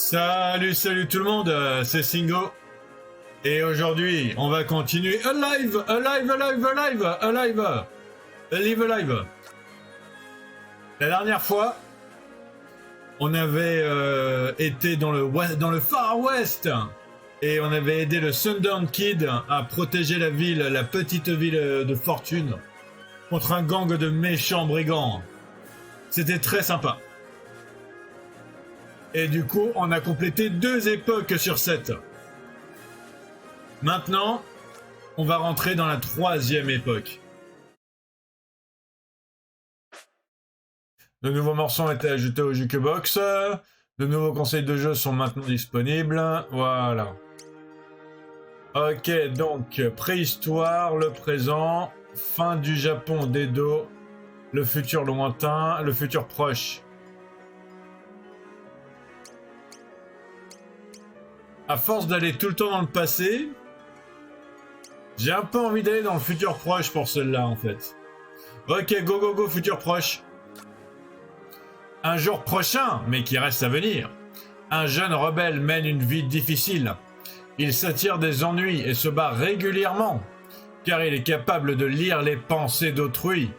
Salut tout le monde, c'est Singo. Et aujourd'hui, on va continuer Alive. La dernière fois, on avait été dans le Far West et on avait aidé le Sundown Kid à protéger la ville, la petite ville de fortune, contre un gang de méchants brigands. C'était très sympa. Et du coup, on a complété 2 époques sur 7. Maintenant, on va rentrer dans la 3e époque. De nouveaux morceaux ont été ajoutés au Jukebox. De nouveaux conseils de jeu sont maintenant disponibles. Voilà. Ok, donc, préhistoire, le présent, fin du Japon d'Edo, le futur lointain, le futur proche. À force d'aller tout le temps dans le passé, j'ai un peu envie d'aller dans le futur proche pour celle-là, en fait. Ok, go, futur proche. Un jour prochain, mais qui reste à venir, un jeune rebelle mène une vie difficile. Il s'attire des ennuis et se bat régulièrement, car il est capable de lire les pensées d'autrui.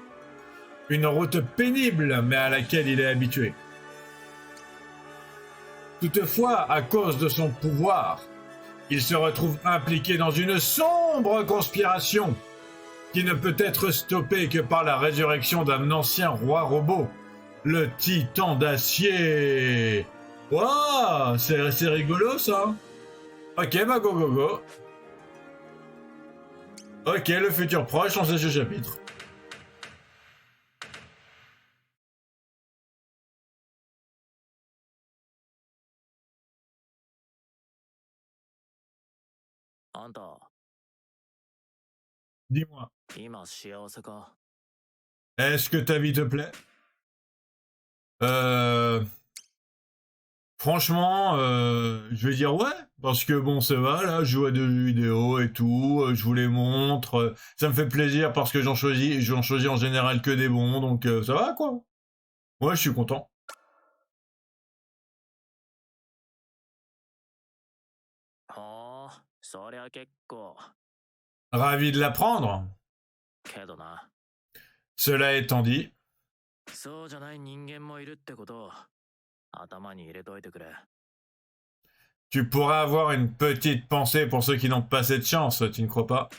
Une route pénible, mais à laquelle il est habitué. Toutefois, à cause de son pouvoir, il se retrouve impliqué dans une sombre conspiration qui ne peut être stoppée que par la résurrection d'un ancien roi robot, le Titan d'Acier. Waouh, c'est rigolo ça. Ok, bah go. Ok, le futur proche, on sait ce chapitre. Dis-moi, est-ce que ta vie te plaît? Franchement, je vais dire ouais, parce que bon, ça va, là, je joue à des jeux vidéo et tout, je vous les montre, ça me fait plaisir parce que j'en choisis en général que des bons, donc ça va, quoi. Ouais, je suis content. Ravi de l'apprendre. Cela étant dit, tu pourrais avoir une petite pensée pour ceux qui n'ont pas cette chance, tu ne crois pas?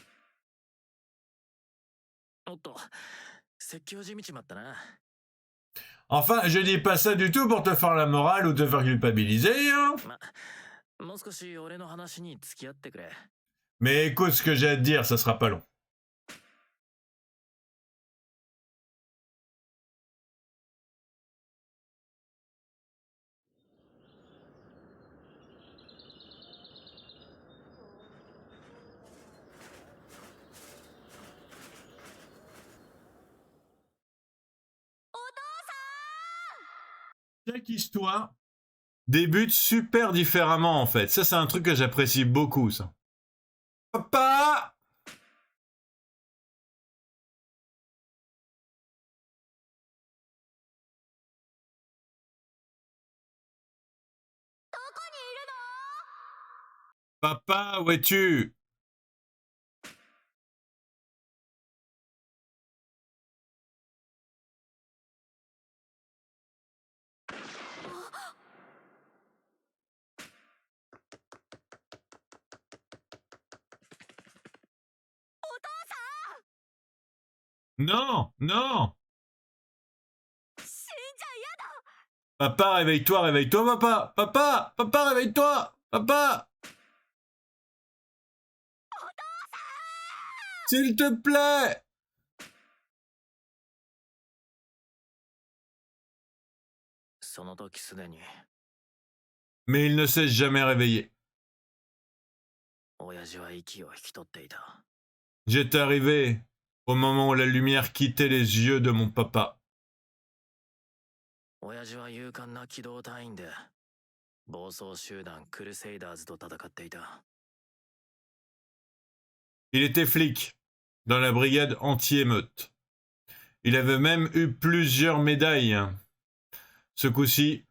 Enfin, je dis pas ça du tout pour te faire la morale ou te faire culpabiliser, hein. Mais écoute ce que j'ai à te dire, ça sera pas long. Chaque histoire débute super différemment en fait. Ça, c'est un truc que j'apprécie beaucoup, ça. Papa! Papa, où es-tu? Non! Papa, réveille-toi, papa! Papa, réveille-toi! Papa! S'il te plaît! Mais il ne s'est jamais réveillé. J'étais arrivé au moment où la lumière quittait les yeux de mon papa. Il était flic dans la brigade anti-émeute. Il avait même eu plusieurs médailles. Ce coup-ci,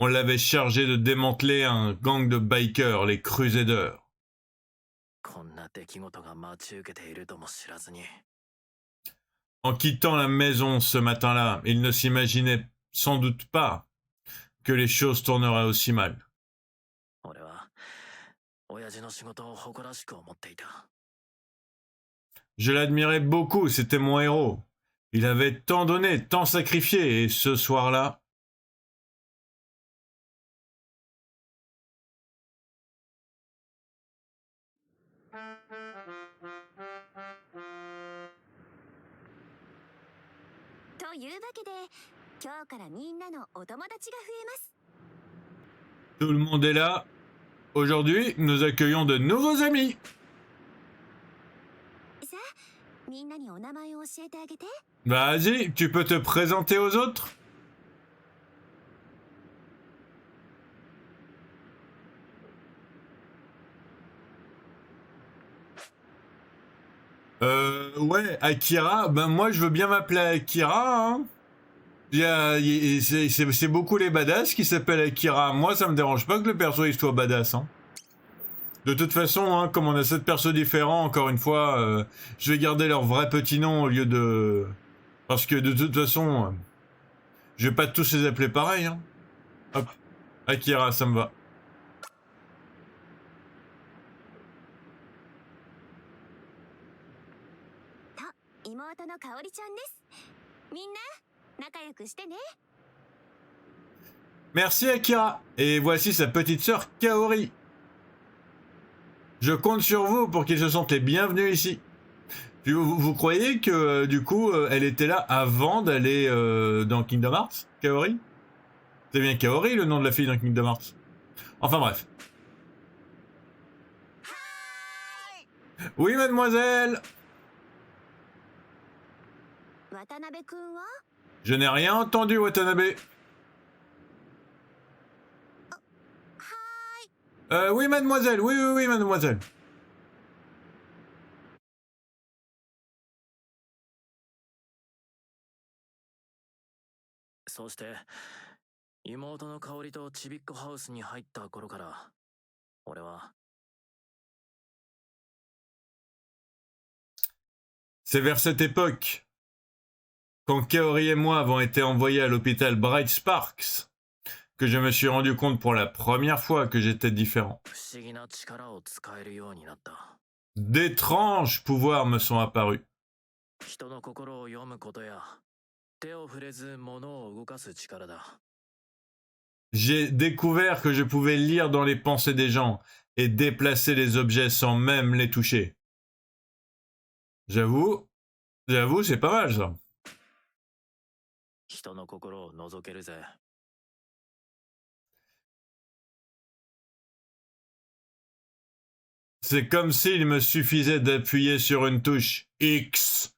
On l'avait chargé de démanteler un gang de bikers, les Crusaders. En quittant la maison ce matin-là, il ne s'imaginait sans doute pas que les choses tourneraient aussi mal. Je l'admirais beaucoup, c'était mon héros. Il avait tant donné, tant sacrifié, et ce soir-là... Tout le monde est là. Aujourd'hui, nous accueillons de nouveaux amis. Vas-y, tu peux te présenter aux autres? Ouais, Akira, ben moi je veux bien m'appeler Akira, hein. C'est beaucoup les badass qui s'appellent Akira. Moi ça me dérange pas que le perso il soit badass, hein. De toute façon, hein, comme on a 7 persos différents, encore une fois, je vais garder leur vrai petit nom au lieu de... Parce que de toute façon, je vais pas tous les appeler pareil, hein. Hop, Akira, ça me va. Merci Akira. Et voici sa petite sœur Kaori. Je compte sur vous pour qu'ils se sentent les bienvenus ici. Puis vous croyez que du coup elle était là avant d'aller dans Kingdom Hearts, Kaori? C'est bien Kaori le nom de la fille dans Kingdom Hearts. Enfin bref. Oui mademoiselle. Je n'ai rien entendu, Watanabe. Oui, mademoiselle. Oui, mademoiselle. C'est vers cette époque, quand Kaori et moi avons été envoyés à l'hôpital Bright Sparks, que je me suis rendu compte pour la première fois que j'étais différent. D'étranges pouvoirs me sont apparus. J'ai découvert que je pouvais lire dans les pensées des gens et déplacer les objets sans même les toucher. J'avoue, c'est pas mal ça. C'est comme s'il me suffisait d'appuyer sur une touche X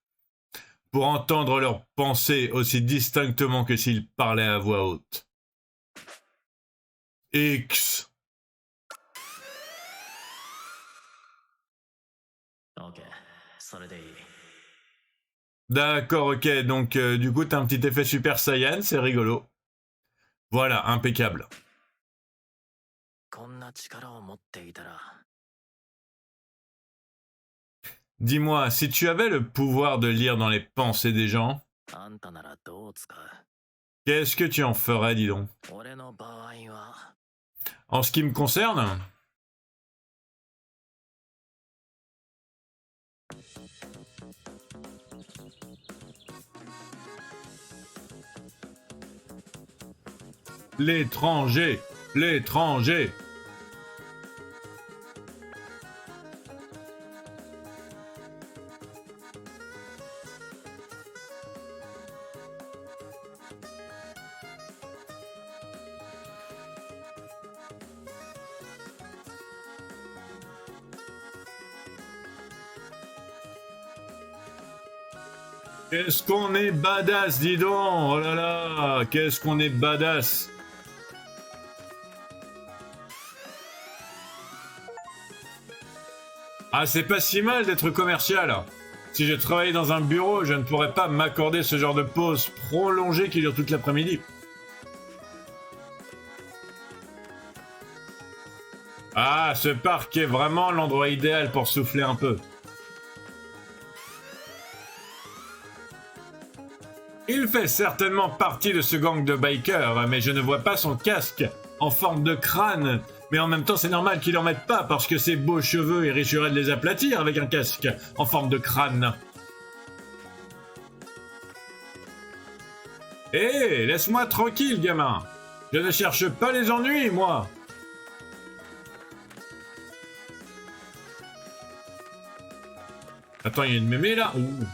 pour entendre leurs pensées aussi distinctement que s'ils parlaient à voix haute. X. D'accord, ok, donc du coup t'as un petit effet Super Saiyan, c'est rigolo. Voilà, impeccable. Dis-moi, si tu avais le pouvoir de lire dans les pensées des gens, qu'est-ce que tu en ferais, dis donc? En ce qui me concerne, l'étranger, l'étranger. Qu'est-ce qu'on est badass, dis donc! Oh là là! Qu'est-ce qu'on est badass! Ah, c'est pas si mal d'être commercial. Si je travaillais dans un bureau, je ne pourrais pas m'accorder ce genre de pause prolongée qui dure toute l'après-midi. Ah, ce parc est vraiment l'endroit idéal pour souffler un peu. Il fait certainement partie de ce gang de bikers, mais je ne vois pas son casque en forme de crâne. Mais en même temps, c'est normal qu'il en mette pas, parce que ses beaux cheveux, il risquerait de les aplatir avec un casque en forme de crâne. Hé, laisse-moi tranquille, gamin. Je ne cherche pas les ennuis, moi. Attends, il y a une mémé, là. Ouh.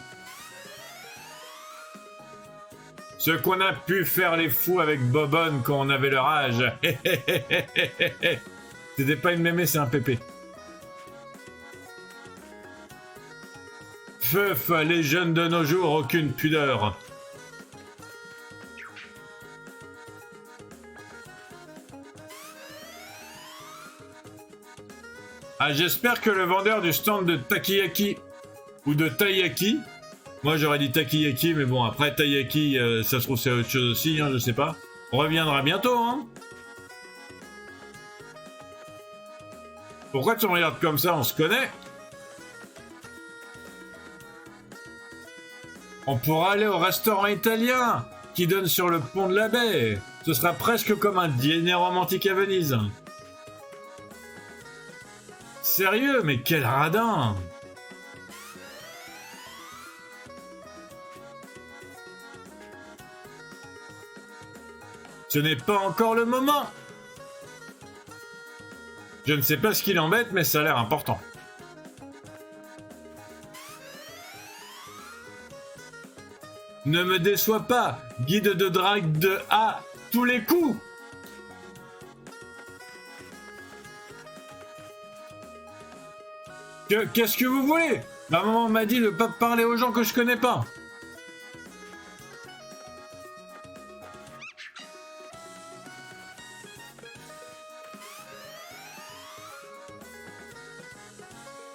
Ce qu'on a pu faire les fous avec Bobonne quand on avait leur âge. C'était pas une mémé, c'est un pépé. Feuf, les jeunes de nos jours, aucune pudeur. Ah, j'espère que le vendeur du stand de Takiyaki ou de Taiyaki, moi j'aurais dit Takiyaki, mais bon, après Taiyaki, ça se trouve c'est autre chose aussi, hein, je sais pas. On reviendra bientôt, hein. Pourquoi tu me regardes comme ça? On se connaît. On pourra aller au restaurant italien qui donne sur le pont de la baie. Ce sera presque comme un dîner romantique à Venise. Sérieux, mais quel radin! Ce n'est pas encore le moment! Je ne sais pas ce qui l'embête, mais ça a l'air important. Ne me déçois pas, guide de drague de A tous les coups! Qu'est-ce que vous voulez? Ma maman m'a dit de pas parler aux gens que je connais pas.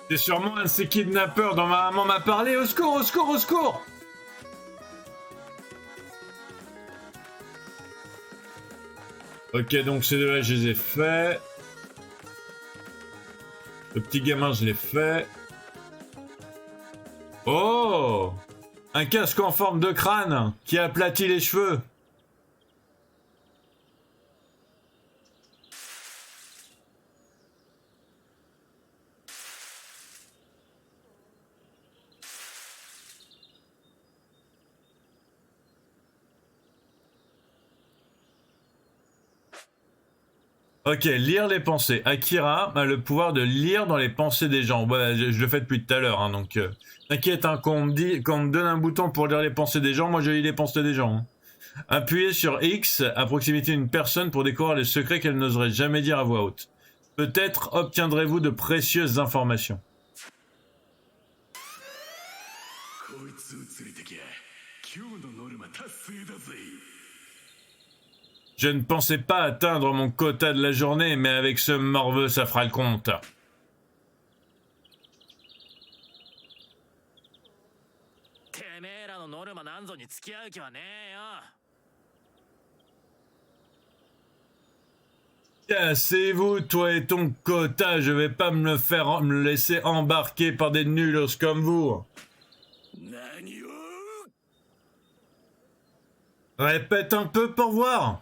C'est sûrement un de ces kidnappeurs dont ma maman m'a parlé. Au secours, au secours, au secours! Ok, donc ces deux-là, je les ai faits. Le petit gamin, je l'ai fait. Oh! Un casque en forme de crâne qui aplatit les cheveux. Ok, lire les pensées. Akira a le pouvoir de lire dans les pensées des gens. Voilà, je le fais depuis tout à l'heure, hein, donc t'inquiète, hein, quand on me donne un bouton pour lire les pensées des gens, moi je lis les pensées des gens. Hein. Appuyez sur X à proximité d'une personne pour découvrir les secrets qu'elle n'oserait jamais dire à voix haute. Peut-être obtiendrez-vous de précieuses informations. Je ne pensais pas atteindre mon quota de la journée, mais avec ce morveux, ça fera le compte. Cassez-vous, toi et ton quota, je vais pas me laisser embarquer par des nulos comme vous. Répète un peu pour voir.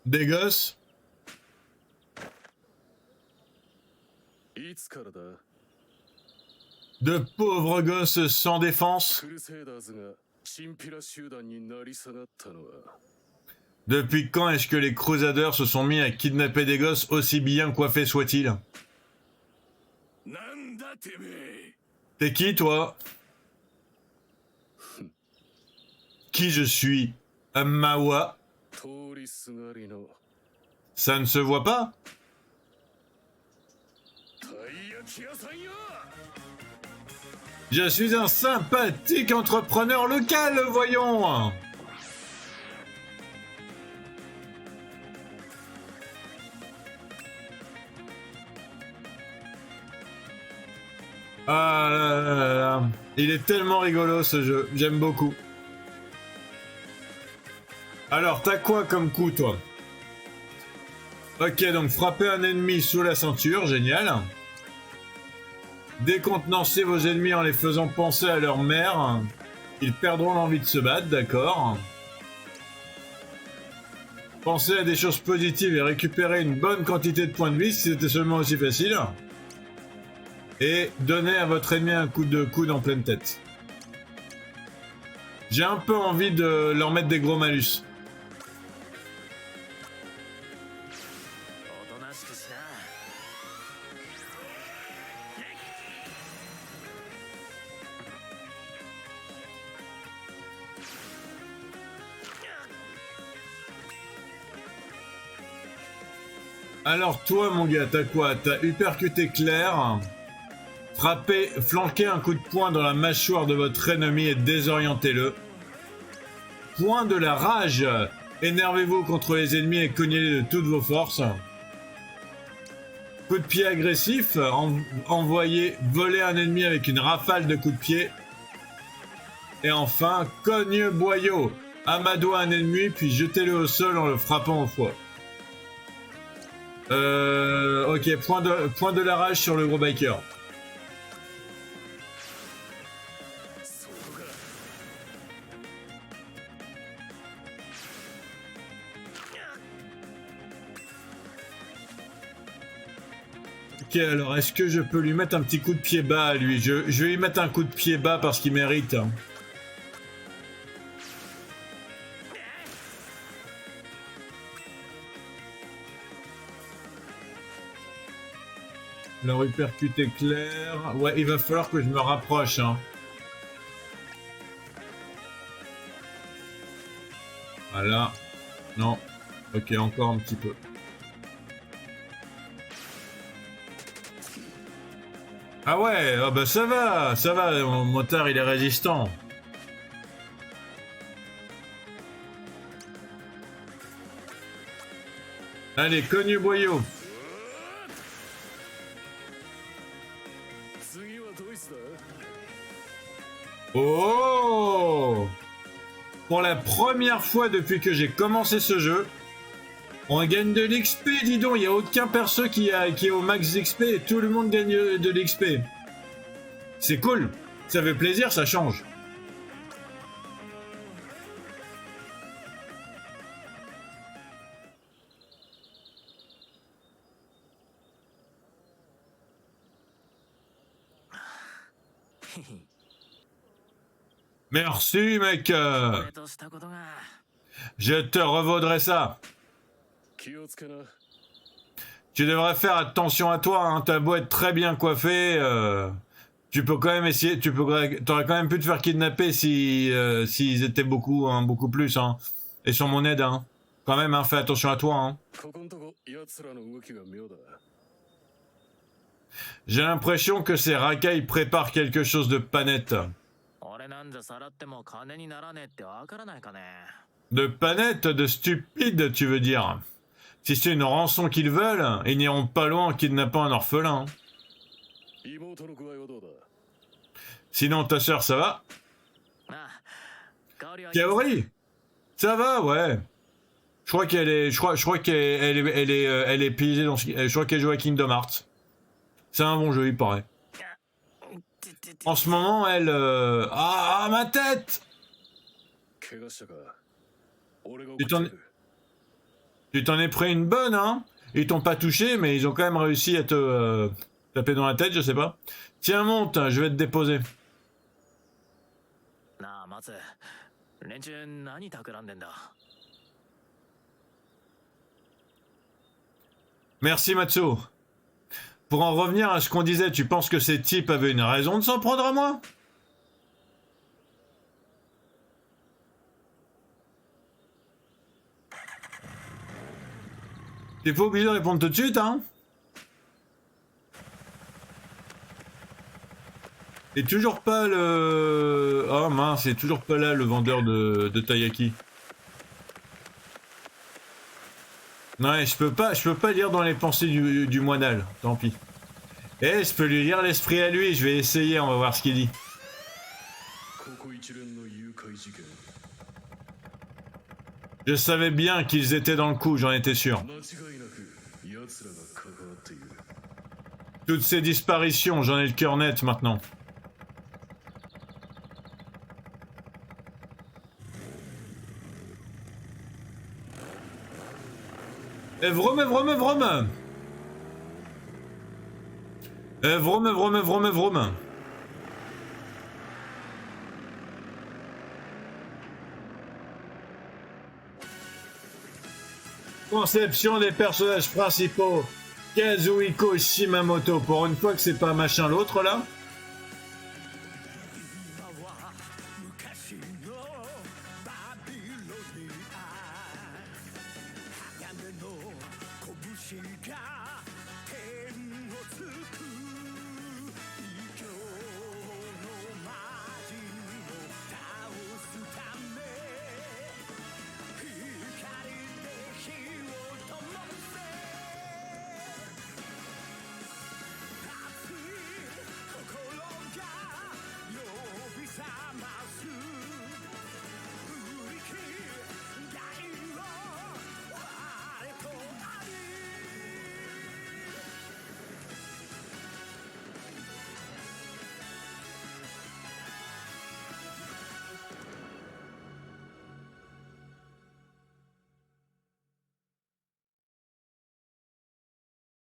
Des gosses? De pauvres gosses sans défense? Depuis quand est-ce que les Crusaders se sont mis à kidnapper des gosses aussi bien coiffés soient-ils? T'es qui, toi? Qui je suis? Un Mawa? Ça ne se voit pas? Je suis un sympathique entrepreneur local, voyons! Ah là là là là. Il est tellement rigolo ce jeu, j'aime beaucoup. Alors, t'as quoi comme coup, toi? Ok, donc frapper un ennemi sous la ceinture, génial. Décontenancer vos ennemis en les faisant penser à leur mère. Ils perdront l'envie de se battre, d'accord. Pensez à des choses positives et récupérer une bonne quantité de points de vie si c'était seulement aussi facile. Et donnez à votre ennemi un coup de coude en pleine tête. J'ai un peu envie de leur mettre des gros malus. Alors toi mon gars, t'as quoi? T'as uppercut éclair, frapper, flanquer un coup de poing dans la mâchoire de votre ennemi et désorientez-le. Point de la rage, énervez-vous contre les ennemis et cognez-les de toutes vos forces. Coup de pied agressif, envoyez voler un ennemi avec une rafale de coups de pied. Et enfin, cogne boyau, amadouez un ennemi puis jetez-le au sol en le frappant au foie. Ok, point de la rage sur le gros biker. Ok, alors est-ce que je peux lui mettre un petit coup de pied bas à lui? Je vais lui mettre un coup de pied bas parce qu'il mérite. Alors, uppercut éclair. Ouais, il va falloir que je me rapproche. Hein. Voilà. Non. Ok, encore un petit peu. Ah ouais, oh bah ça va, mon motard il est résistant. Allez, cogne boyau. Oh! Pour la première fois depuis que j'ai commencé ce jeu, on gagne de l'XP, dis donc, il n'y a aucun perso qui est au max d'XP et tout le monde gagne de l'XP. C'est cool, ça fait plaisir, ça change. Merci mec, je te revaudrai ça. Tu devrais faire attention à toi, hein. T'as beau être très bien coiffé, tu peux quand même essayer, t'aurais quand même pu te faire kidnapper si s'ils étaient beaucoup, hein, beaucoup plus, hein. Et sur mon aide, hein. Quand même, hein, fais attention à toi, hein. J'ai l'impression que ces racailles préparent quelque chose de pas net. De pas net, de stupide, tu veux dire? Si c'est une rançon qu'ils veulent, ils n'iront pas loin en kidnappant un orphelin. Sinon, ta sœur, ça va? Kaori? Ça va, ouais. Je crois qu'elle est, je crois elle est payée dans je crois qu'elle joue à Kingdom Hearts. C'est un bon jeu, il paraît. En ce moment, elle, ah, ma tête! Tu t'en es pris une bonne, hein? Ils t'ont pas touché, mais ils ont quand même réussi à te taper dans la tête, je sais pas. Tiens, monte, je vais te déposer. Merci, Matsu. Pour en revenir à ce qu'on disait, tu penses que ces types avaient une raison de s'en prendre à moi? T'es pas obligé de répondre tout de suite, hein? Et toujours pas le... Oh mince, c'est toujours pas là le vendeur de taiyaki. Ouais, je peux pas lire dans les pensées du moinal, tant pis. Eh, je peux lui lire l'esprit à lui, je vais essayer, on va voir ce qu'il dit. Je savais bien qu'ils étaient dans le coup, j'en étais sûr. Toutes ces disparitions, j'en ai le cœur net maintenant. Vrome. Vrome. Conception des personnages principaux. Kazuhiko Shimamoto. Pour une fois que c'est pas machin l'autre là.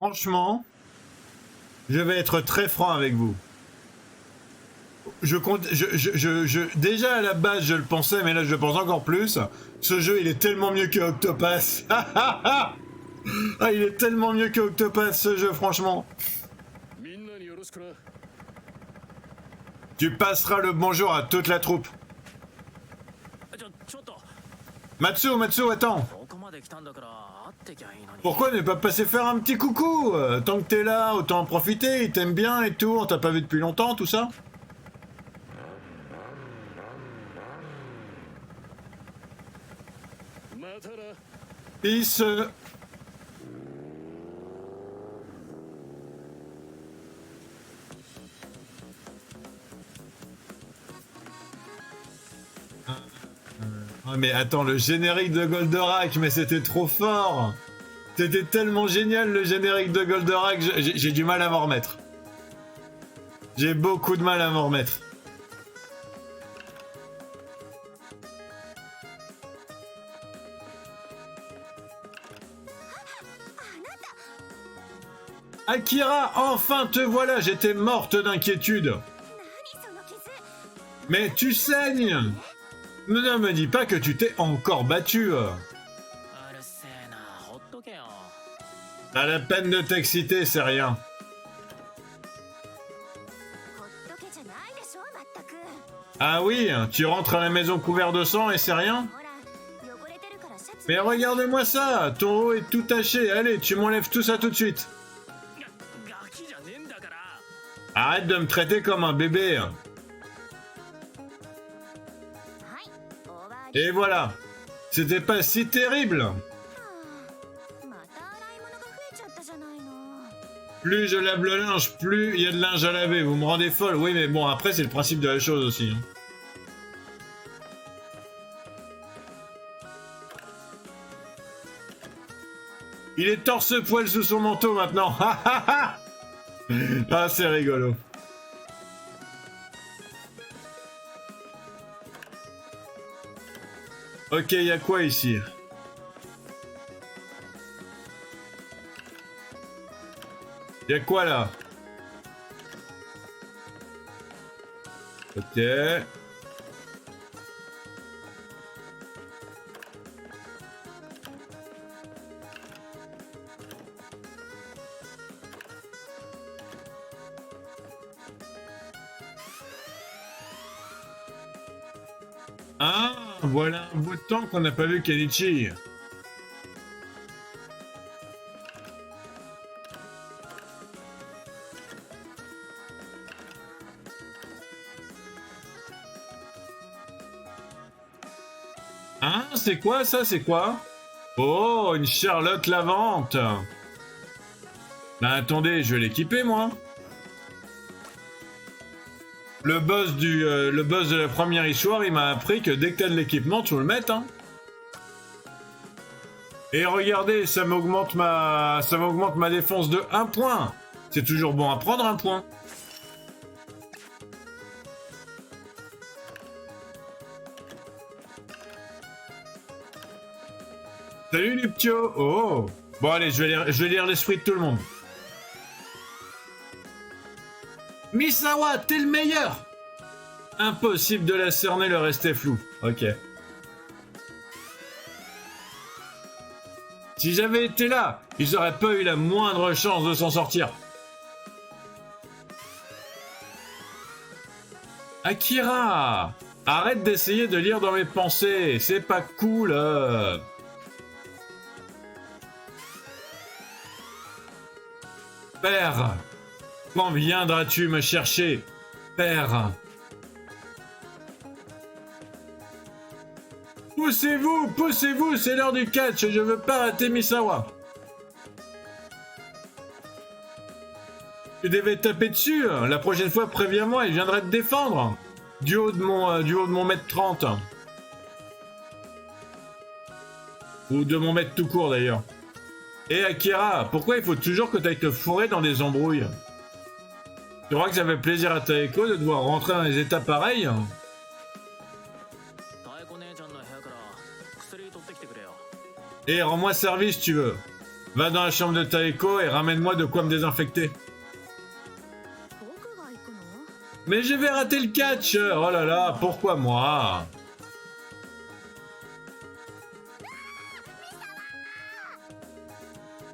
Franchement, je vais être très franc avec vous. Déjà à la base je le pensais, mais là je le pense encore plus. Ce jeu il est tellement mieux que Octopath. Ah, il est tellement mieux que Octopath ce jeu, franchement. Tu passeras le bonjour à toute la troupe. Matsu, attends. Pourquoi ne pas passer faire un petit coucou? Tant que t'es là, autant en profiter, il t'aime bien et tout, on t'a pas vu depuis longtemps, tout ça. Peace. Ah mais attends, le générique de Goldorak, mais c'était trop fort. C'était tellement génial le générique de Goldorak, j'ai du mal à m'en remettre. J'ai beaucoup de mal à m'en remettre. Akira, enfin te voilà, j'étais morte d'inquiétude. Mais tu saignes. Ne me dis pas que tu t'es encore battu. Pas la peine de t'exciter, c'est rien. Ah oui, tu rentres à la maison couvert de sang et c'est rien? Mais regarde-moi ça, ton haut est tout taché, allez, tu m'enlèves tout ça tout de suite. Arrête de me traiter comme un bébé. Et voilà, c'était pas si terrible. Plus je lave le linge, plus il y a de linge à laver. Vous me rendez folle. Oui, mais bon, après, c'est le principe de la chose aussi. Il est torse-poil sous son manteau maintenant. Ah, c'est rigolo. Ok, il y a quoi ici? Il y a quoi là? Ok. Ah, voilà un bout de temps qu'on n'a pas vu Kenichi. Hein, c'est quoi ça, c'est quoi? Oh, une Charlotte Lavante. Bah attendez, je vais l'équiper moi. le boss de la première histoire, il m'a appris que dès que t'as de l'équipement, tu le mets, hein. Et regardez, ça m'augmente ma défense de 1 point. C'est toujours bon à prendre 1 point. Salut les ptios. Oh. Bon allez, je vais lire l'esprit de tout le monde. Misawa, t'es le meilleur. Impossible de la cerner, le reste est flou. Ok. Si j'avais été là, ils auraient pas eu la moindre chance de s'en sortir. Akira, arrête d'essayer de lire dans mes pensées, c'est pas cool. Père, quand viendras-tu me chercher, Père? Poussez-vous, c'est l'heure du catch, je veux pas rater Misawa. Tu devais taper dessus, la prochaine fois préviens-moi, il viendra te défendre. Du haut de mon mètre 30. Ou de mon mètre tout court d'ailleurs. Et Akira, pourquoi il faut toujours que tu ailles te fourrer dans des embrouilles? Tu crois que ça fait plaisir à Taeko de devoir rentrer dans des états pareils? Et rends-moi service si tu veux. Va dans la chambre de Taeko et ramène-moi de quoi me désinfecter. Mais je vais rater le catch. Oh là là, pourquoi moi?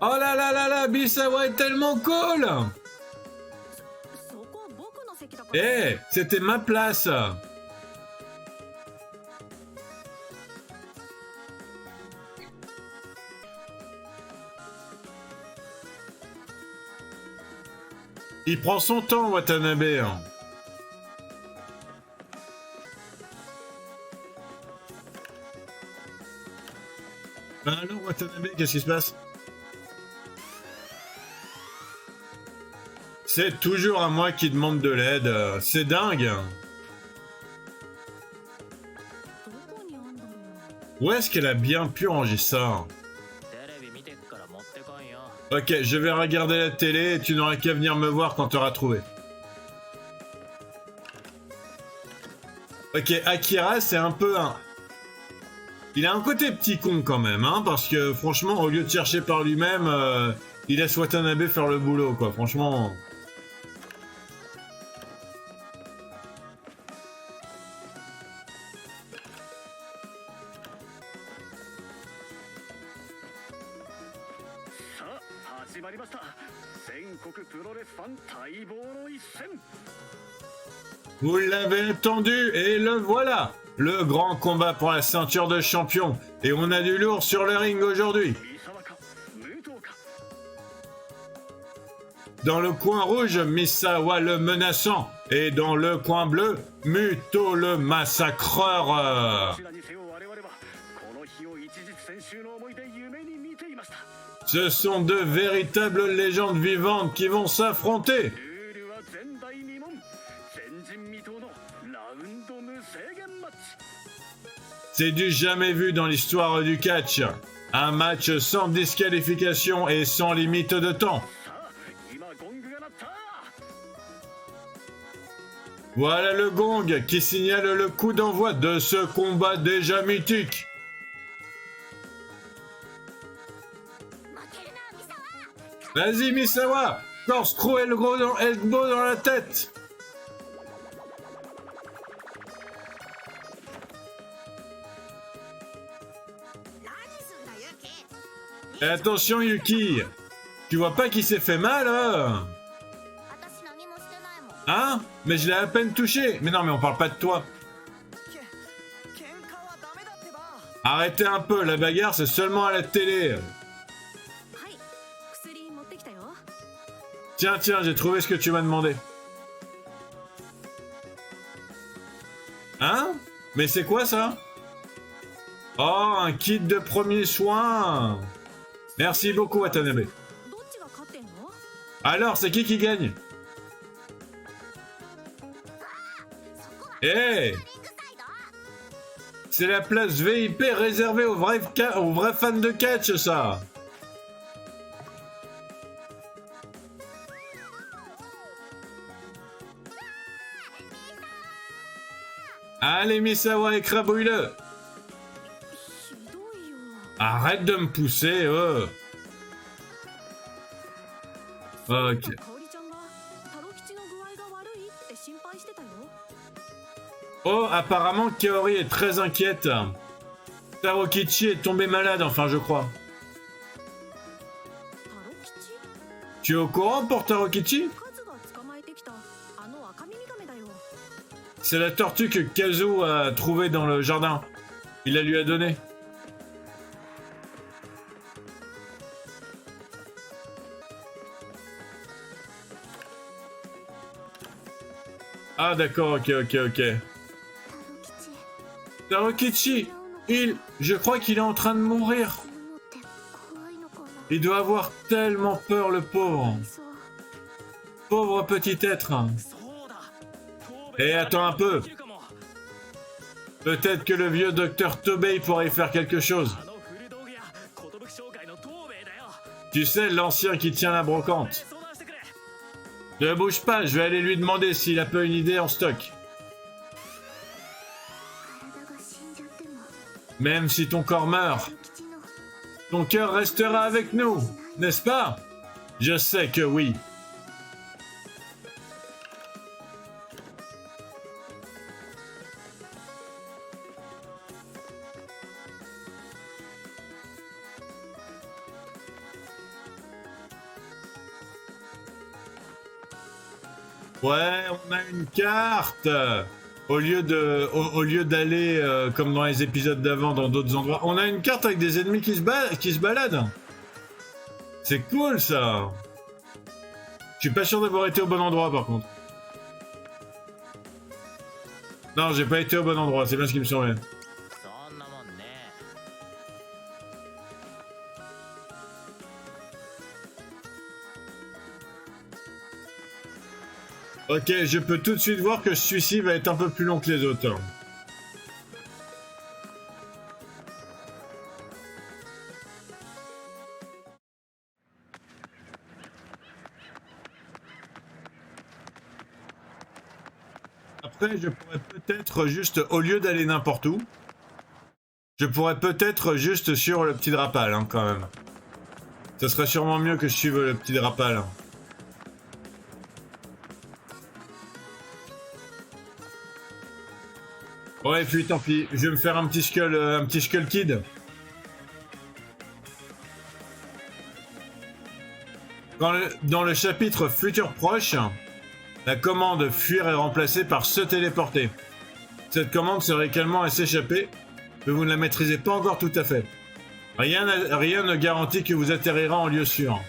Oh là là là là, Misawa est tellement cool. Eh, c'était ma place. Il prend son temps, Watanabe. Ben alors, Watanabe, qu'est-ce qui se passe? C'est toujours à moi qui demande de l'aide. C'est dingue. Où est-ce qu'elle a bien pu ranger ça? Ok, je vais regarder la télé et tu n'auras qu'à venir me voir quand tu auras trouvé. Ok, Akira, c'est un peu un... Il a un côté petit con quand même, hein, parce que franchement, au lieu de chercher par lui-même, il laisse Watanabe faire le boulot, quoi, franchement... Vous l'avez entendu, et le voilà! Le grand combat pour la ceinture de champion. Et on a du lourd sur le ring aujourd'hui. Dans le coin rouge, Misawa le menaçant. Et dans le coin bleu, Muto le massacreur. Ce sont deux véritables légendes vivantes qui vont s'affronter. C'est du jamais vu dans l'histoire du catch. Un match sans disqualification et sans limite de temps. Voilà le gong qui signale le coup d'envoi de ce combat déjà mythique. Vas-y Misawa, corkscrew elbow dans la tête. Et attention Yuki, tu vois pas qu'il s'est fait mal, hein? Hein? Mais je l'ai à peine touché. Mais non, mais on parle pas de toi. Arrêtez un peu, la bagarre c'est seulement à la télé. Tiens, j'ai trouvé ce que tu m'as demandé. Hein? Mais c'est quoi ça? Oh, un kit de premiers soins. Merci beaucoup, Watanabe. Alors, c'est qui gagne? Eh, c'est la place VIP réservée aux vrais fans de catch, ça. Allez, Misawa, écrabouille-le. Arrête de me pousser, oh. Ok. Oh, apparemment, Kaori est très inquiète. Tarokichi est tombé malade, enfin, je crois. Tu es au courant pour Tarokichi? C'est la tortue que Kazu a trouvée dans le jardin. Il la lui a donnée. Ah d'accord, ok. Tarokichi, je crois qu'il est en train de mourir. Il doit avoir tellement peur, le pauvre. Pauvre petit être. Et attends un peu. Peut-être que le vieux docteur Tobey pourrait y faire quelque chose. Tu sais, l'ancien qui tient la brocante. Ne bouge pas, je vais aller lui demander s'il a pas une idée en stock. Même si ton corps meurt, ton cœur restera avec nous, n'est-ce pas? Je sais que oui. Ouais, on a une carte. Au lieu d'aller comme dans les épisodes d'avant dans d'autres endroits, on a une carte avec des ennemis qui se baladent. C'est cool ça. Je suis pas sûr d'avoir été au bon endroit par contre. Non, j'ai pas été au bon endroit, c'est bien ce qui me semblait. Ok, je peux tout de suite voir que celui-ci va être un peu plus long que les autres. Après, je pourrais peut-être juste, au lieu d'aller n'importe où, je pourrais peut-être juste sur le petit drapal, hein, quand même. Ça serait sûrement mieux que je suive le petit drapal. Ouais, puis tant pis, je vais me faire un petit skull kid. Dans le chapitre futur proche, la commande fuir est remplacée par se téléporter. Cette commande serait également à s'échapper, mais vous ne la maîtrisez pas encore tout à fait. Rien ne garantit que vous atterrirez en lieu sûr.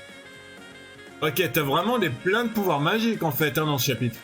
Ok, t'as vraiment plein de pouvoirs magiques en fait, hein, dans ce chapitre.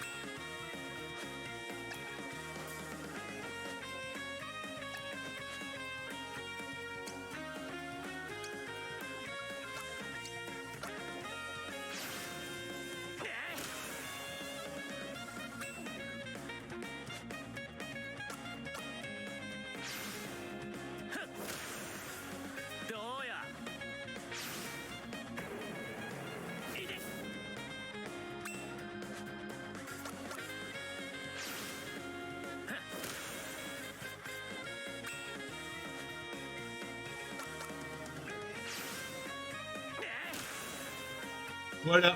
Voilà,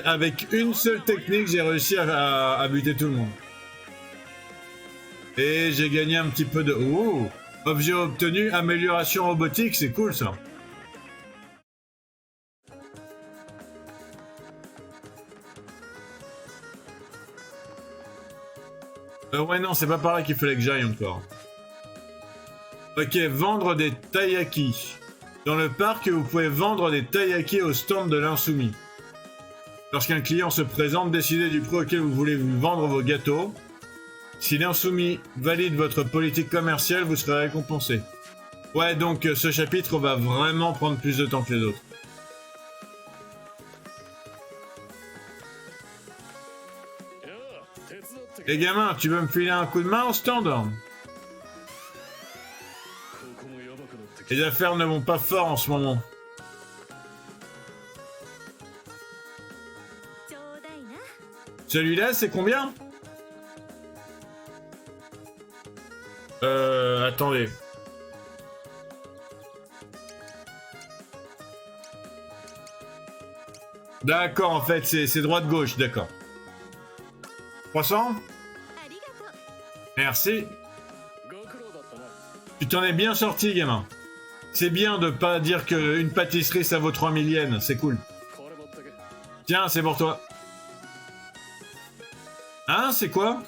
avec une seule technique, j'ai réussi à buter tout le monde. Et j'ai gagné un petit peu de... Oh, objet obtenu, amélioration robotique, c'est cool ça. Ouais non, c'est pas par là qu'il fallait que j'aille encore. Ok, vendre des taiyaki. Dans le parc, vous pouvez vendre des taiyaki au stand de l'insoumis. Lorsqu'un client se présente, décidez du prix auquel vous voulez vendre vos gâteaux. Si l'insoumis valide votre politique commerciale, vous serez récompensé. Ouais, donc ce chapitre va vraiment prendre plus de temps que les autres. Les gamins, tu veux me filer un coup de main en stand? Les affaires ne vont pas fort en ce moment. Celui-là, c'est combien? Attendez. D'accord, en fait, c'est droite-gauche, d'accord. 300? Merci. Tu t'en es bien sorti, gamin. C'est bien de pas dire qu'une pâtisserie, ça vaut 3000 yens, c'est cool. Tiens, c'est pour toi. Hein, c'est quoi?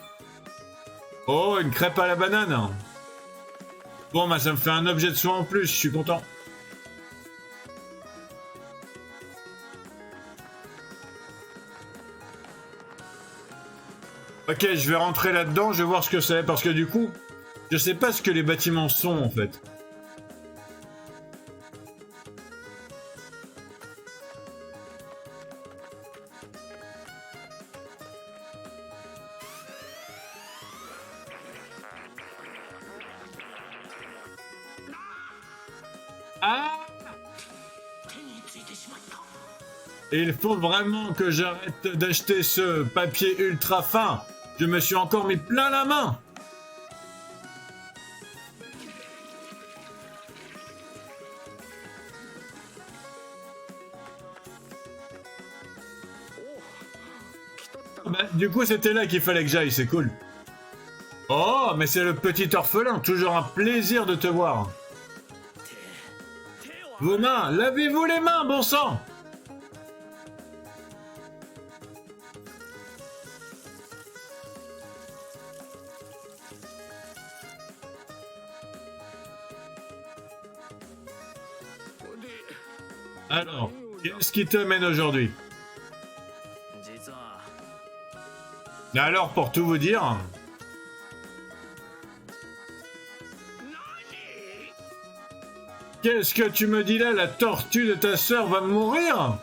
Oh, une crêpe à la banane. Bon, bah ça me fait un objet de soin en plus, je suis content. Ok, je vais rentrer là-dedans, je vais voir ce que c'est, parce que du coup, je sais pas ce que les bâtiments sont, en fait. Ah! Il faut vraiment que j'arrête d'acheter ce papier ultra fin. Je me suis encore mis plein la main. Bah, du coup, c'était là qu'il fallait que j'aille, c'est cool. Oh, mais c'est le petit orphelin, toujours un plaisir de te voir. Vos mains, lavez-vous les mains, bon sang! Alors, qu'est-ce qui te mène aujourd'hui? Alors, pour tout vous dire... Qu'est-ce que tu me dis là? La tortue de ta sœur va mourir?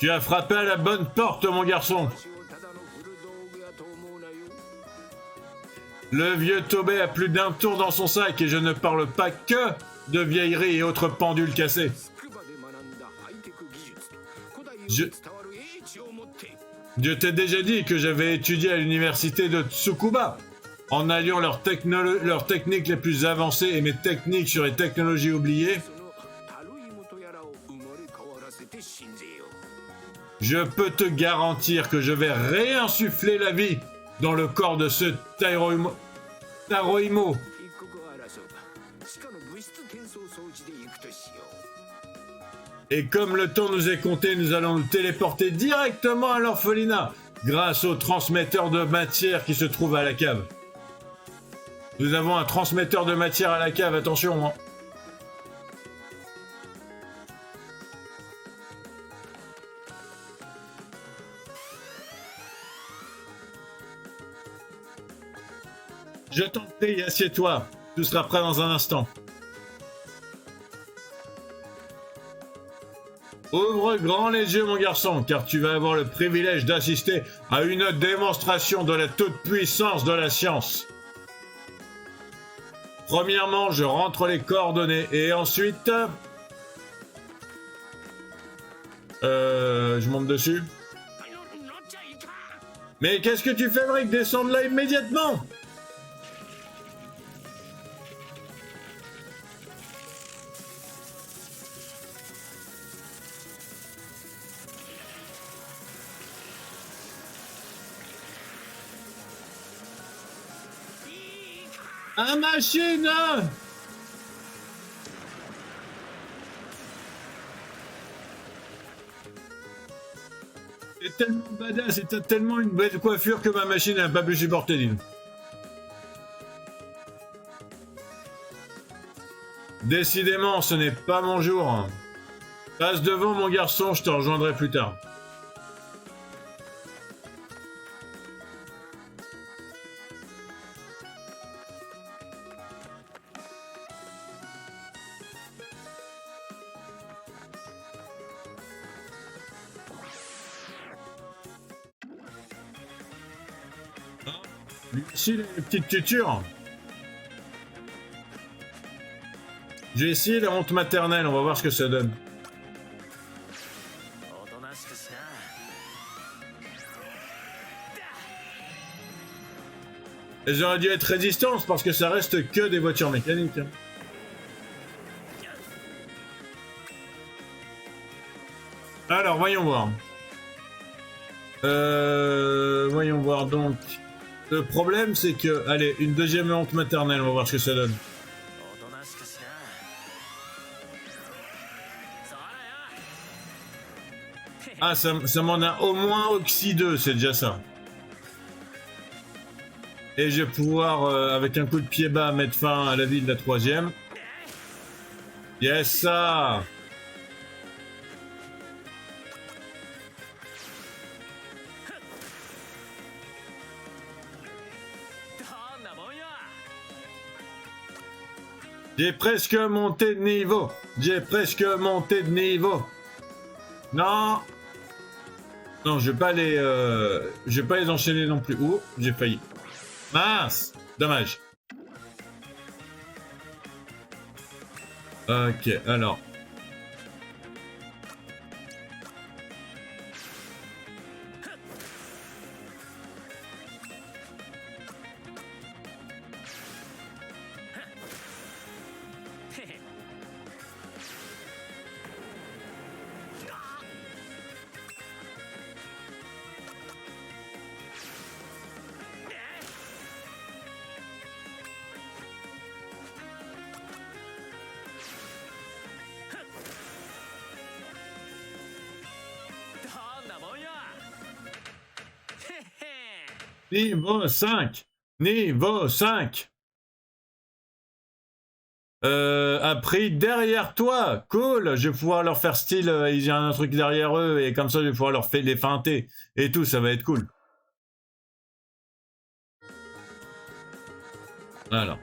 Tu as frappé à la bonne porte, mon garçon. Le vieux Tobé a plus d'un tour dans son sac et je ne parle pas que de vieilleries et autres pendules cassées. Je t'ai déjà dit que j'avais étudié à l'université de Tsukuba. En alliant leurs techniques les plus avancées et mes techniques sur les technologies oubliées, je peux te garantir que je vais réinsuffler la vie dans le corps de ce Taroimo. Et comme le temps nous est compté, nous allons nous téléporter directement à l'orphelinat grâce au transmetteur de matière qui se trouve à la cave. Nous avons un transmetteur de matière à la cave, attention. Hein. Je t'en prie, assieds-toi. Tout sera prêt dans un instant. Ouvre grand les yeux, mon garçon, car tu vas avoir le privilège d'assister à une démonstration de la toute-puissance de la science. Premièrement, je rentre les coordonnées et ensuite... je monte dessus. Mais qu'est-ce que tu fais, Brick? Descends de là immédiatement! Un machine! C'est tellement badass et t'as tellement une belle coiffure que ma machine n'a pas pu supporter, dis. Décidément, ce n'est pas mon jour. Passe devant, mon garçon, je te rejoindrai plus tard. Lui aussi, les petites tutures. J'ai essayé la honte maternelle, on va voir ce que ça donne. Et j'aurais dû être résistance parce que ça reste que des voitures mécaniques. Hein. Alors, voyons voir. Voyons voir donc. Le problème, c'est que... Allez, une deuxième honte maternelle, on va voir ce que ça donne. Ah, ça m'en a au moins oxydeux, c'est déjà ça. Et je vais pouvoir, avec un coup de pied bas, mettre fin à la vie de la troisième. Yes, ça! J'ai presque monté de niveau. J'ai presque monté de niveau. Non. Non, je vais pas les enchaîner non plus. Ouh, j'ai failli. Mince. Dommage. Ok, alors. Niveau 5. Niveau 5. Appris derrière toi. Cool. Je vais pouvoir leur faire style, ils ont un truc derrière eux et comme ça je vais pouvoir leur faire les feinter et tout, ça va être cool. Alors.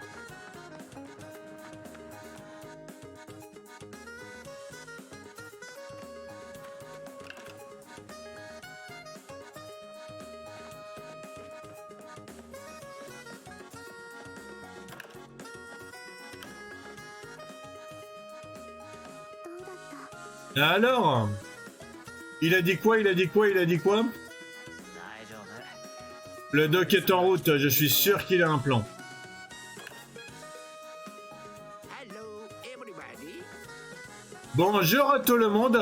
Alors, il a dit quoi? Il a dit quoi? Il a dit quoi? Le doc est en route, je suis sûr qu'il a un plan. Bonjour à tout le monde.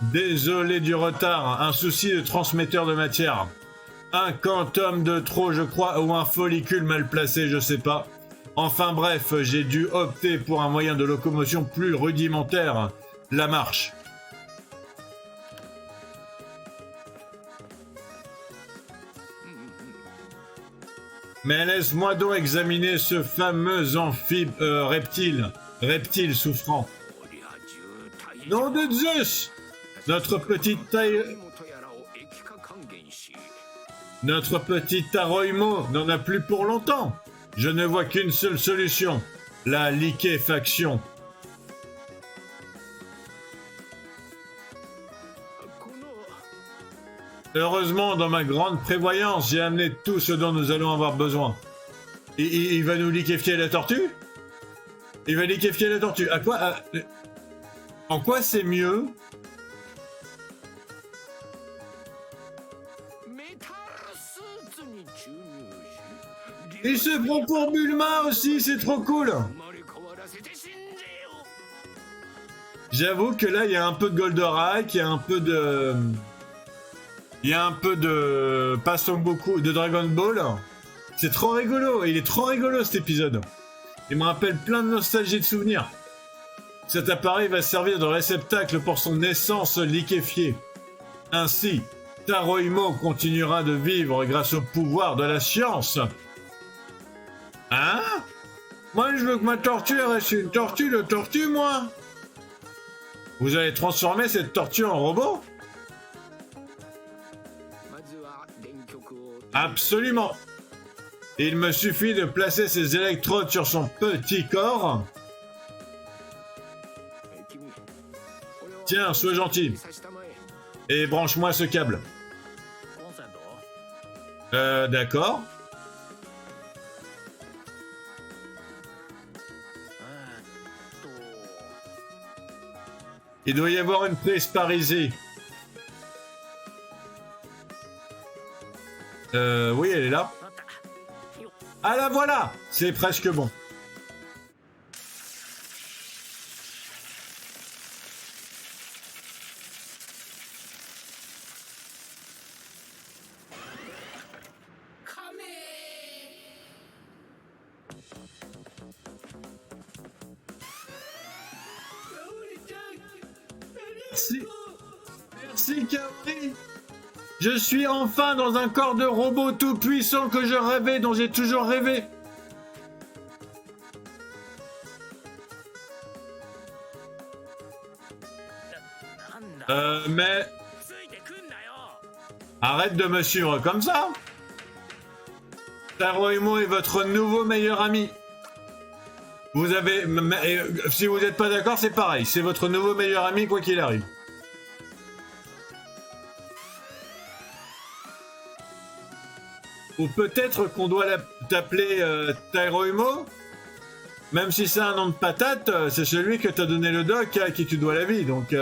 Désolé du retard, un souci de transmetteur de matière. Un quantum de trop, je crois, ou un follicule mal placé, je sais pas. Enfin bref, j'ai dû opter pour un moyen de locomotion plus rudimentaire, la marche. Mais laisse-moi donc examiner ce fameux amphibie reptile souffrant. Nom de Zeus! Notre petite Taroimo n'en a plus pour longtemps. Je ne vois qu'une seule solution, la liquéfaction. Heureusement, dans ma grande prévoyance, j'ai amené tout ce dont nous allons avoir besoin. Il va nous liquéfier la tortue? Il va liquéfier la tortue. À quoi? En quoi c'est mieux? Il se prend pour Bulma aussi, c'est trop cool. J'avoue que là, il y a un peu de Goldorak, il y a un peu de... Pas Son Goku, de Dragon Ball. C'est trop rigolo, il est trop rigolo cet épisode. Il me rappelle plein de nostalgie de souvenirs. Cet appareil va servir de réceptacle pour son essence liquéfiée. Ainsi, Taroimo continuera de vivre grâce au pouvoir de la science. Hein? Moi, je veux que ma tortue reste une tortue de tortue, moi. Vous allez transformer cette tortue en robot? Absolument. Il me suffit de placer ces électrodes sur son petit corps. Tiens, sois gentil. Et branche-moi ce câble. D'accord. Il doit y avoir une prise par ici. Oui, elle est là. Ah la voilà! C'est presque bon. Merci. Merci, Kaori. Je suis enfin dans un corps de robot tout puissant que je rêvais, dont j'ai toujours rêvé. Mais... Arrête de me suivre comme ça. Taroimo est votre nouveau meilleur ami. Vous avez... Si vous n'êtes pas d'accord, c'est pareil. C'est votre nouveau meilleur ami, quoi qu'il arrive. Ou peut-être qu'on doit t'appeler Taroimo. Même si c'est un nom de patate, c'est celui que t'as donné le doc à qui tu dois la vie, donc...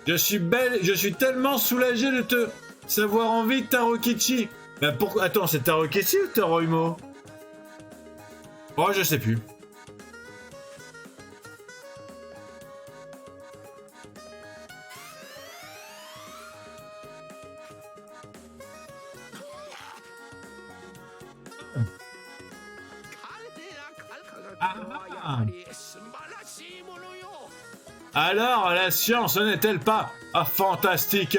Je suis tellement soulagé de te savoir en vie, Tarokichi. Mais pourquoi... Attends, c'est Tarokichi ou Taroimo? Oh, je sais plus. Ah. Alors, la science n'est-elle pas fantastique?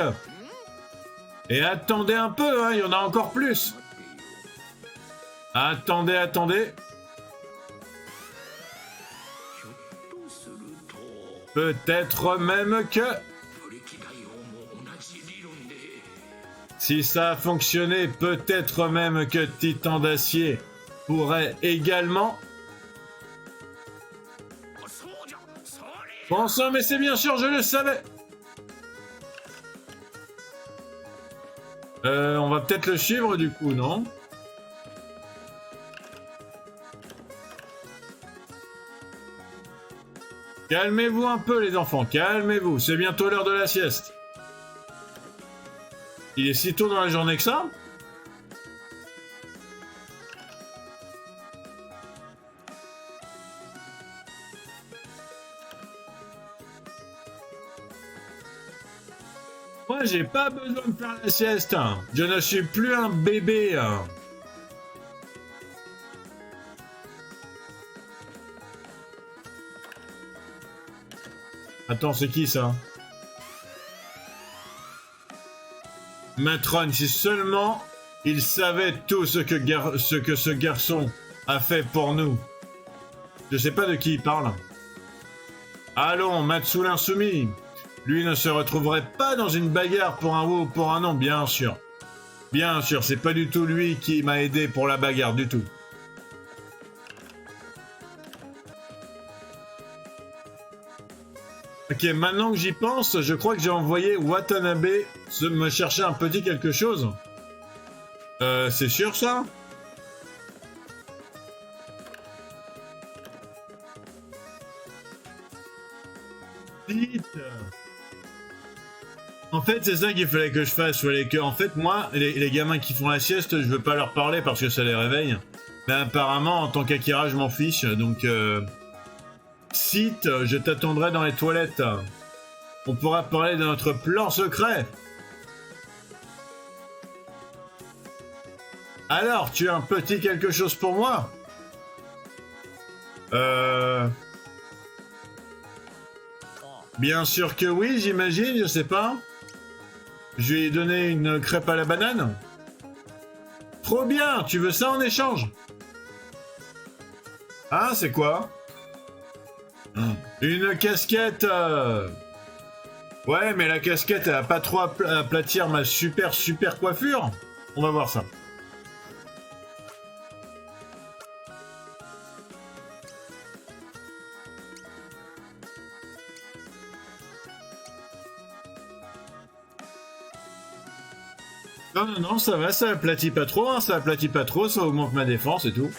Et attendez un peu, hein, il y en a encore plus. Attendez, attendez. Peut-être même que... Si ça a fonctionné, peut-être même que Titan d'Acier pourrait également... Bon sang, mais c'est bien sûr, je le savais. On va peut-être le suivre du coup, non? Calmez-vous un peu les enfants, calmez-vous, c'est bientôt l'heure de la sieste. Il est si tôt dans la journée que ça? Moi, j'ai pas besoin de faire la sieste. Je ne suis plus un bébé. Attends, c'est qui ça? Matron, si seulement il savait tout ce que ce garçon a fait pour nous. Je sais pas de qui il parle. Allons, Matsu l'insoumis. Lui ne se retrouverait pas dans une bagarre pour un oui ou pour un non, bien sûr. Bien sûr, c'est pas du tout lui qui m'a aidé pour la bagarre, du tout. Ok, maintenant que j'y pense, je crois que j'ai envoyé Watanabe me chercher un petit quelque chose. C'est sûr ça? Vite. En fait, c'est ça qu'il fallait que je fasse. Fallait que, en fait, moi, les gamins qui font la sieste, je veux pas leur parler parce que ça les réveille. Mais apparemment, en tant qu'Akira, je m'en fiche. Donc, Sith, je t'attendrai dans les toilettes. On pourra parler de notre plan secret. Alors, tu as un petit quelque chose pour moi? Bien sûr que oui, j'imagine, je sais pas. Je lui ai donné une crêpe à la banane. Trop bien, tu veux ça en échange? Ah, c'est quoi? Une casquette. Ouais, mais la casquette, elle a pas trop aplatir ma super coiffure. On va voir ça. Non, non, non, ça va, ça aplatit pas trop, hein, ça aplatit pas trop, ça augmente ma défense et tout.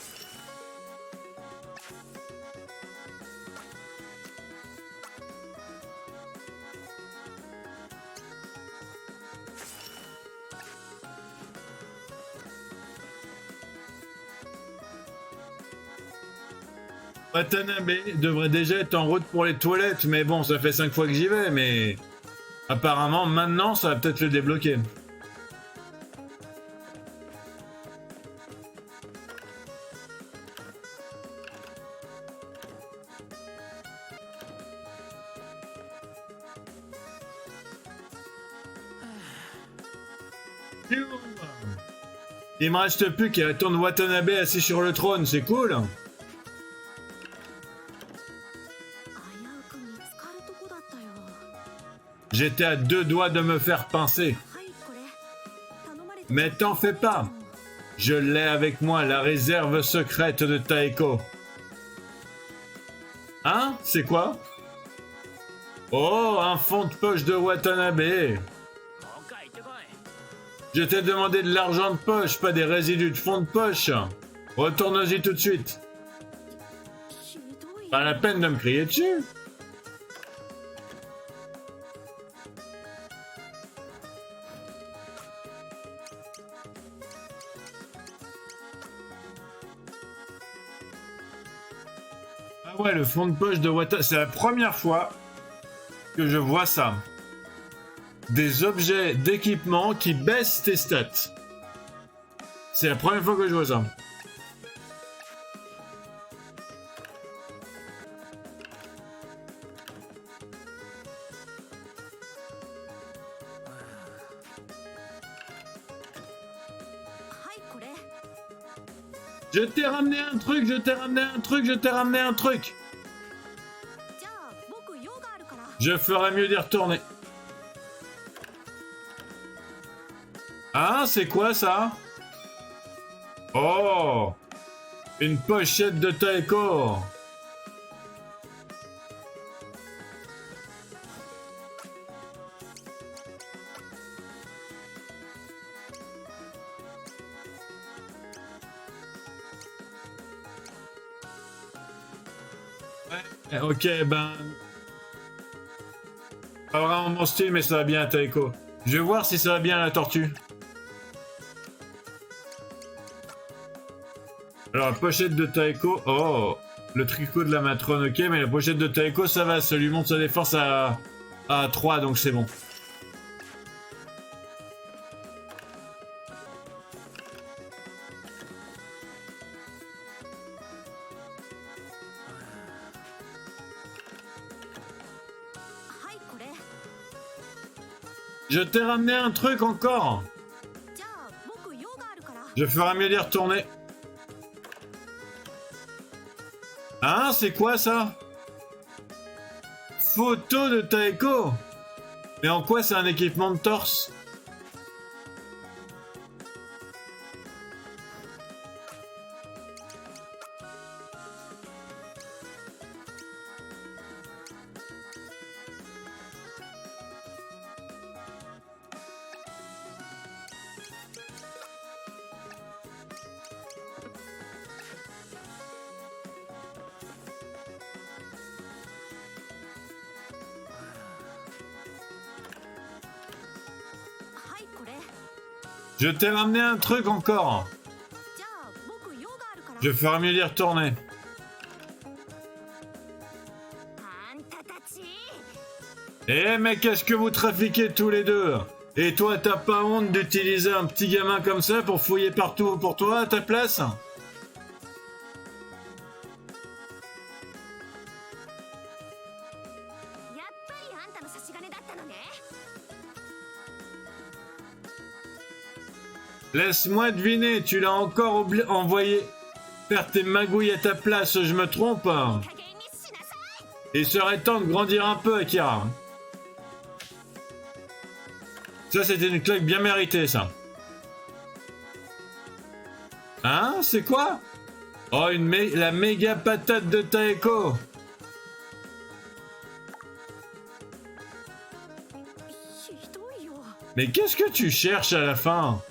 Watanabe devrait déjà être en route pour les toilettes, mais bon, ça fait 5 fois que j'y vais, mais... Apparemment, maintenant, ça va peut-être le débloquer. Il me reste plus qu'à attendre Watanabe assis sur le trône, c'est cool. J'étais à 2 doigts de me faire pincer. Mais t'en fais pas. Je l'ai avec moi, la réserve secrète de Taeko. Hein? C'est quoi? Oh, un fond de poche de Watanabe. Je t'ai demandé de l'argent de poche, pas des résidus de fond de poche. Retourne-y tout de suite. Pas la peine de me crier dessus. Ah ouais, le fond de poche de Watanabe. C'est la première fois que je vois ça. Des objets d'équipement qui baissent tes stats. C'est la première fois que je vois ça. Je t'ai ramené un truc, je t'ai ramené un truc, je t'ai ramené un truc. Je ferais mieux d'y retourner. Ah, c'est quoi ça? Oh! Une pochette de Taeko! Ouais, ok, ben... Pas vraiment mon style, mais ça va bien à Taeko. Je vais voir si ça va bien à la tortue. Alors, la pochette de Taeko... Oh! Le tricot de la matrone, ok, mais la pochette de Taeko, ça va, ça lui monte sa défense à 3, donc c'est bon. Je t'ai ramené un truc encore. Je ferai mieux d'y retourner. Hein, c'est quoi ça? Photo de Taeko. Mais en quoi c'est un équipement de torse? Je t'ai ramené un truc encore. Je ferai mieux d'y retourner. Eh mais qu'est-ce que vous trafiquez tous les deux? Et toi t'as pas honte d'utiliser un petit gamin comme ça pour fouiller partout pour toi à ta place? Laisse-moi deviner, tu l'as encore envoyé faire tes magouilles à ta place, je me trompe? Il serait temps de grandir un peu, Akira. Ça, c'était une claque bien méritée, ça. Hein? C'est quoi? Oh, la méga patate de Taeko. Mais qu'est-ce que tu cherches à la fin?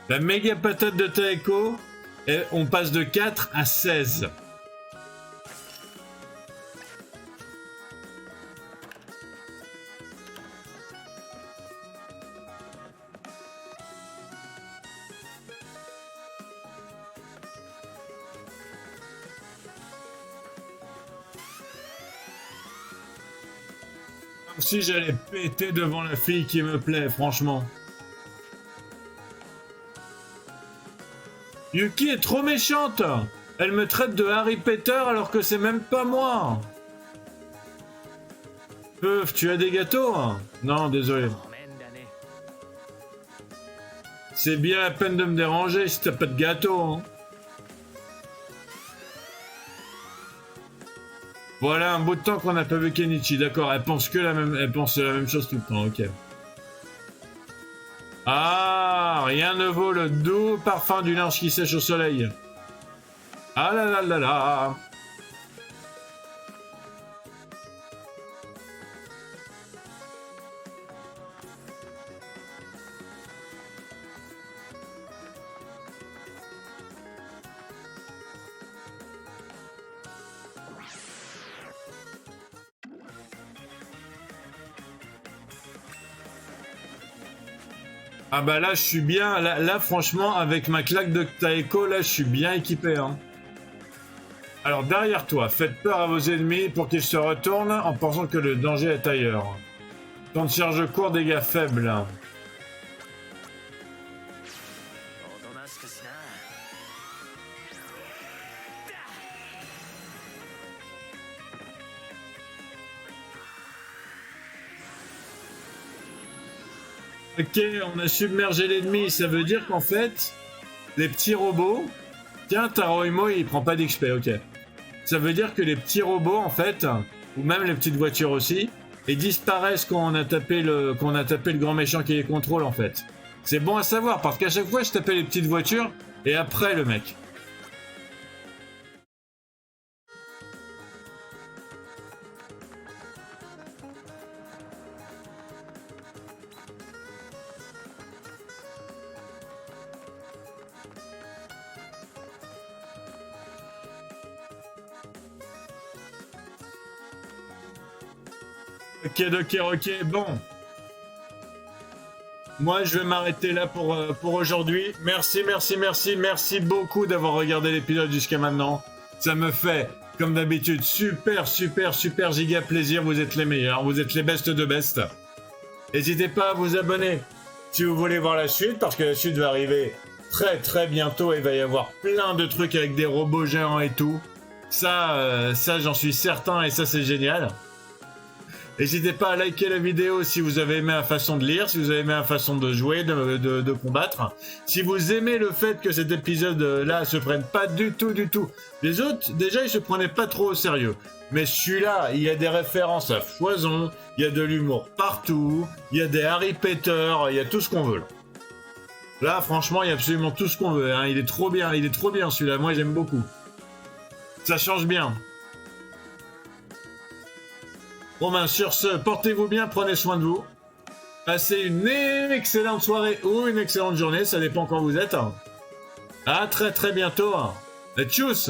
La méga patate de Taeko, et on passe de 4 à 16. Comme si j'allais péter devant la fille qui me plaît, franchement. Yuki est trop méchante. Elle me traite de Harry Potter alors que c'est même pas moi. Peuf, tu as des gâteaux? Non, désolé. C'est bien la peine de me déranger si t'as pas de gâteau. Hein. Voilà un bout de temps qu'on n'a pas vu Kenichi. D'accord, elle pense la même chose tout le temps. Ok. Ah, rien ne vaut le doux parfum du linge qui sèche au soleil. Ah là là là là. Ah bah là je suis bien, là franchement avec ma claque de Taeko, là je suis bien équipé. Hein. Alors derrière toi, faites peur à vos ennemis pour qu'ils se retournent en pensant que le danger est ailleurs. Temps de charge court, dégâts faibles. Ok, on a submergé l'ennemi, ça veut dire qu'en fait, les petits robots... Tiens, Taroimo, il prend pas d'XP, ok. Ça veut dire que les petits robots, en fait, ou même les petites voitures aussi, ils disparaissent quand on a tapé le grand méchant qui les contrôle, en fait. C'est bon à savoir, parce qu'à chaque fois, je tapais les petites voitures, et après le mec. Ok, bon. Moi, je vais m'arrêter là pour aujourd'hui. Merci beaucoup d'avoir regardé l'épisode jusqu'à maintenant. Ça me fait, comme d'habitude, super giga plaisir. Vous êtes les meilleurs, vous êtes les best de best. N'hésitez pas à vous abonner si vous voulez voir la suite, parce que la suite va arriver très bientôt. Il va y avoir plein de trucs avec des robots géants et tout. Ça j'en suis certain et ça, c'est génial. N'hésitez pas à liker la vidéo si vous avez aimé la façon de lire, si vous avez aimé la façon de jouer, de combattre. Si vous aimez le fait que cet épisode-là se prenne pas du tout. Les autres, déjà, ils se prenaient pas trop au sérieux. Mais celui-là, il y a des références à foison, il y a de l'humour partout, il y a des Harry Potter, il y a tout ce qu'on veut. Là, franchement, il y a absolument tout ce qu'on veut. Hein. Il est trop bien celui-là. Moi, j'aime beaucoup. Ça change bien. Bon ben sur ce, portez-vous bien, prenez soin de vous. Passez une excellente soirée ou une excellente journée, ça dépend quand vous êtes. À très bientôt. Et tchuss!